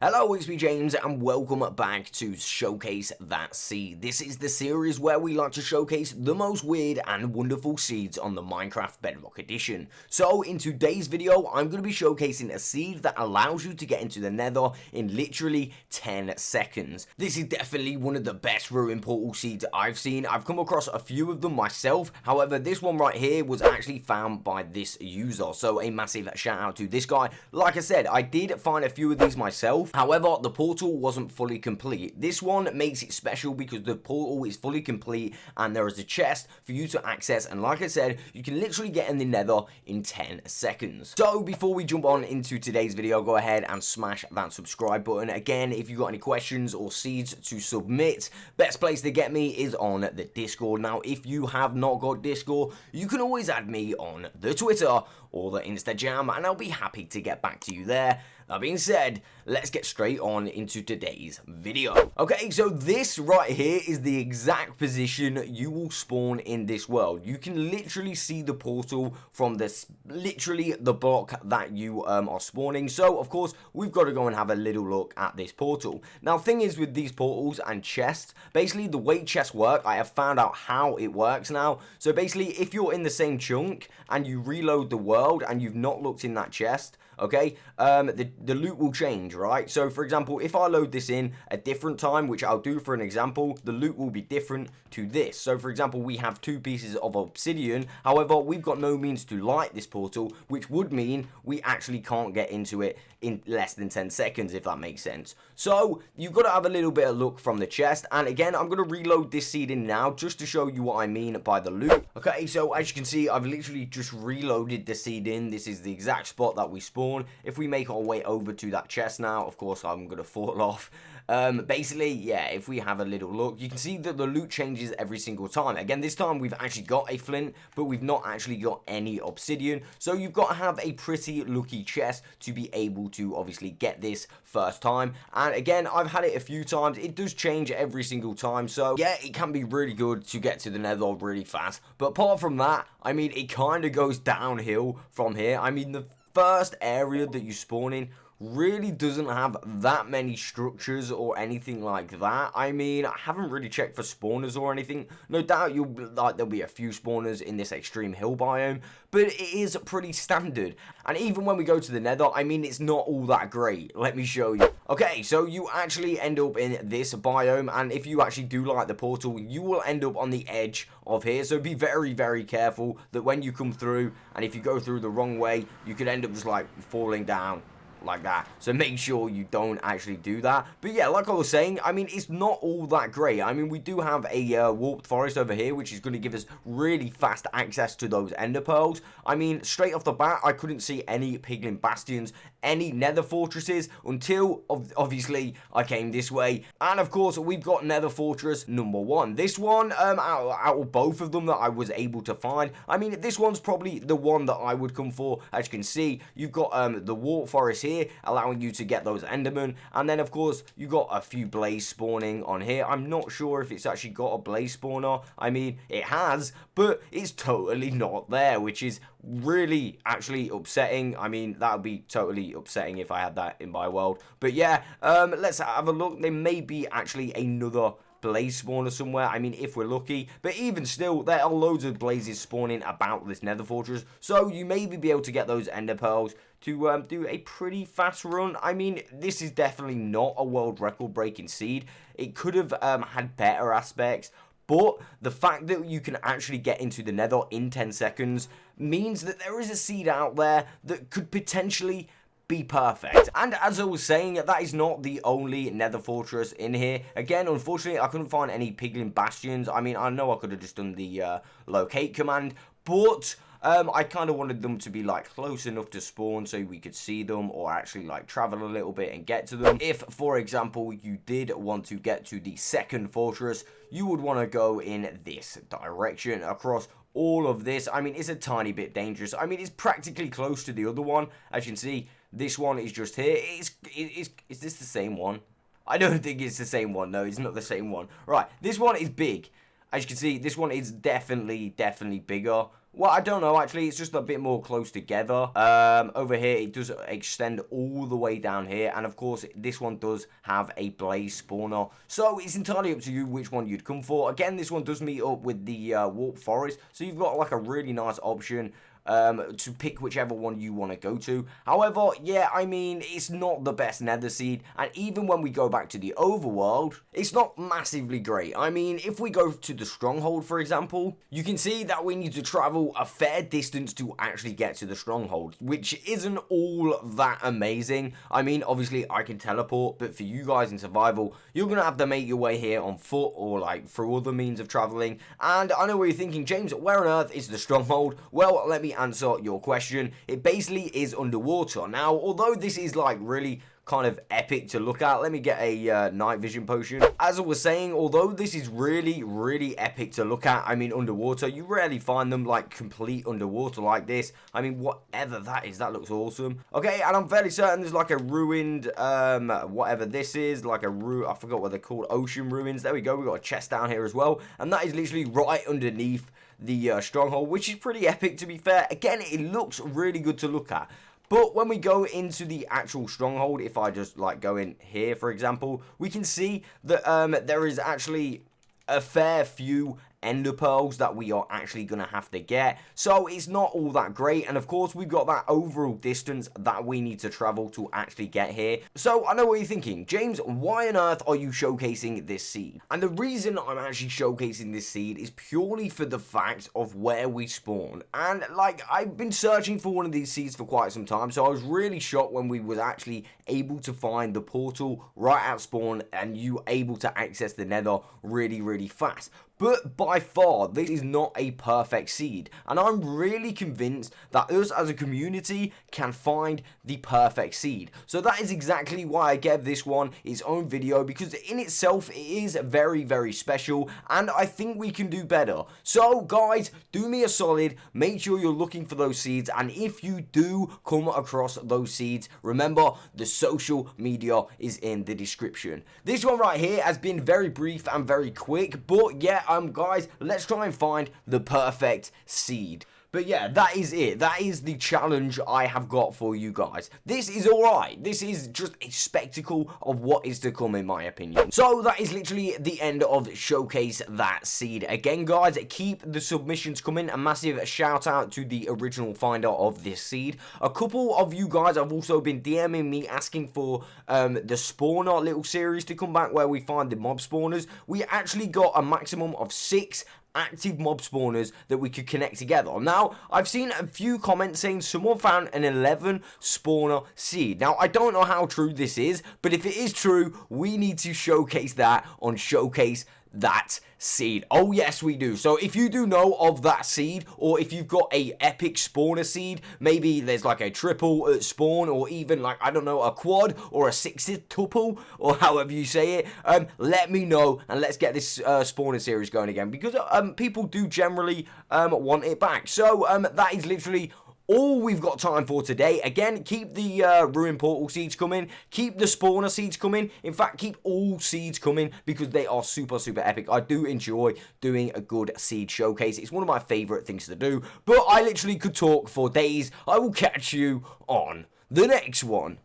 Hello, it's me James and welcome back to Showcase That Seed. This is the series where we like to showcase the most weird and wonderful seeds on the Minecraft Bedrock Edition. So in today's video, I'm going to be showcasing a seed that allows you to get into the Nether in literally 10 seconds. This is definitely one of the best ruin portal seeds I've seen. I've come across a few of them myself. However, this one right here was actually found by this user. So a massive shout out to this guy. Like I said, I did find a few of these myself. However, the portal wasn't fully complete. This one makes it special because the portal is fully complete and there is a chest for you to access, and like I said, you can literally get in the Nether in 10 seconds. So before we jump on into today's video, go ahead and smash that subscribe button. Again, if you've got any questions or seeds to submit, best place to get me is on the Discord. Now, if you have not got Discord, you can always add me on the Twitter or the InstaJam and I'll be happy to get back to you there. That being said, let's get straight on into today's video. Okay, so this right here is the exact position you will spawn in this world. You can literally see the portal from this, literally the block that you are spawning. So, of course, we've got to go and have a little look at this portal. Now, thing is with these portals and chests, basically the way chests work, I have found out how it works now. So basically, if you're in the same chunk and you reload the world and you've not looked in that chest, okay, the loot will change, right? So, for example, if I load this in a different time, which I'll do for an example, the loot will be different to this. So, for example, we have 2 pieces of obsidian. However, we've got no means to light this portal, which would mean we actually can't get into it in less than 10 seconds, if that makes sense. So, you've got to have a little bit of luck from the chest. And again, I'm going to reload this seed in now just to show you what I mean by the loot. Okay, so as you can see, I've literally just reloaded the seed in. This is the exact spot that we spawn. If we make our way over to that chest now, of course, I'm going to fall off. Basically, yeah, if we have a little look, you can see that the loot changes every single time. Again, this time we've actually got a flint, but we've not actually got any obsidian. So you've got to have a pretty lucky chest to be able to obviously get this first time. And again, I've had it a few times. It does change every single time. So yeah, it can be really good to get to the Nether really fast. But apart from that, I mean, it kind of goes downhill from here. I mean, the first area that you spawn in really doesn't have that many structures or anything like that. I mean, I haven't really checked for spawners or anything. No doubt there'll be a few spawners in this extreme hill biome, but it is pretty standard. And even when we go to the Nether, I mean, it's not all that great. Let me show you. Okay, so you actually end up in this biome, and if you actually do like the portal, you will end up on the edge of here. So be very, very careful that when you come through, and if you go through the wrong way, you could end up just like falling down like that. So make sure you don't actually do that. But yeah, like I was saying, I mean, it's not all that great. I mean, we do have a warped forest over here, which is going to give us really fast access to those ender pearls. I mean, straight off the bat, I couldn't see any piglin bastions, any nether fortresses until obviously I came this way. And of course, we've got nether fortress number 1. This one, out of both of them that I was able to find, I mean, this one's probably the one that I would come for. As you can see, you've got the warped forest here, allowing you to get those endermen, and then of course you got a few blaze spawning on here. I'm not sure if it's actually got a blaze spawner. I mean, it has, but it's totally not there, which is really actually upsetting. I mean, that would be totally upsetting if I had that in my world. But yeah, let's have a look. There may be actually another blaze spawner somewhere, I mean, if we're lucky. But even still, there are loads of blazes spawning about this nether fortress, so you may be able to get those ender pearls to do a pretty fast run. I mean, this is definitely not a world record breaking seed. It could have had better aspects, but the fact that you can actually get into the Nether in 10 seconds means that there is a seed out there that could potentially be perfect. And as I was saying, that is not the only nether fortress in here. Again, unfortunately, I couldn't find any piglin bastions. I mean, I know I could have just done the locate command, but I kind of wanted them to be like close enough to spawn so we could see them, or actually like travel a little bit and get to them. If, for example, you did want to get to the second fortress, you would want to go in this direction across all of this. I mean, it's a tiny bit dangerous. I mean, it's practically close to the other one. As you can see, this one is just here. Is this the same one? I don't think it's the same one. No, it's not the same one. Right, this one is big. As you can see, this one is definitely bigger. Well, I don't know, actually, it's just a bit more close together. Over here, it does extend all the way down here, and of course, this one does have a blaze spawner, so it's entirely up to you which one you'd come for. Again, this one does meet up with the warp forest, so you've got like a really nice option to pick whichever one you want to go to. However, yeah, I mean, it's not the best nether seed, and even when we go back to the overworld, it's not massively great. I mean, if we go to the stronghold, for example, you can see that we need to travel a fair distance to actually get to the stronghold, which isn't all that amazing. I mean, obviously, I can teleport, but for you guys in survival, you're gonna have to make your way here on foot or like through other means of traveling. And I know what you're thinking, James, where on earth is the stronghold? Well, let me answer your question. It basically is underwater. Now, although this is like really kind of epic to look at, let me get a night vision potion. As I was saying, although this is really epic to look at, I mean, underwater, you rarely find them like complete underwater like this. I mean, whatever that is, that looks awesome. Okay, and I'm fairly certain there's like a ruined whatever this is, like a I forgot what they're called, ocean ruins. There we go, we got a chest down here as well, and that is literally right underneath the stronghold, which is pretty epic, to be fair. Again, it looks really good to look at. But when we go into the actual stronghold, if I just like go in here, for example, we can see that there is actually a fair few ender pearls that we are actually going to have to get, so it's not all that great. And of course, we've got that overall distance that we need to travel to actually get here. So I know what you're thinking, James, why on earth are you showcasing this seed? And the reason I'm actually showcasing this seed is purely for the fact of where we spawn. And like, I've been searching for one of these seeds for quite some time, so I was really shocked when we was actually able to find the portal right at spawn and you able to access the nether really fast. But by far, this is not a perfect seed, and I'm really convinced that us as a community can find the perfect seed. So that is exactly why I gave this one its own video, because in itself it is very special, and I think we can do better. So guys, do me a solid, make sure you're looking for those seeds, and if you do come across those seeds, remember the social media is in the description. This one right here has been very brief and very quick, but yeah, guys, let's try and find the perfect seed. But yeah, that is it. That is the challenge I have got for you guys. This is alright. This is just a spectacle of what is to come, in my opinion. So that is literally the end of Showcase That Seed. Again, guys, keep the submissions coming. A massive shout out to the original finder of this seed. A couple of you guys have also been DMing me asking for the spawner little series to come back, where we find the mob spawners. We actually got a maximum of 6 active mob spawners that we could connect together. Now, I've seen a few comments saying someone found an 11 spawner seed. Now, I don't know how true this is, but if it is true, we need to showcase that on Showcase That Seed. Oh yes, we do. So if you do know of that seed, or if you've got a epic spawner seed, maybe there's like a triple spawn, or even like, I don't know, a quad or a sextuple, or however you say it, let me know, and let's get this spawner series going again, because people do generally want it back. So that is literally all we've got time for today. Again, keep the ruin portal seeds coming, keep the spawner seeds coming. In fact, keep all seeds coming, because they are super epic. I do enjoy doing a good seed showcase. It's one of my favorite things to do, but I literally could talk for days. I will catch you on the next one.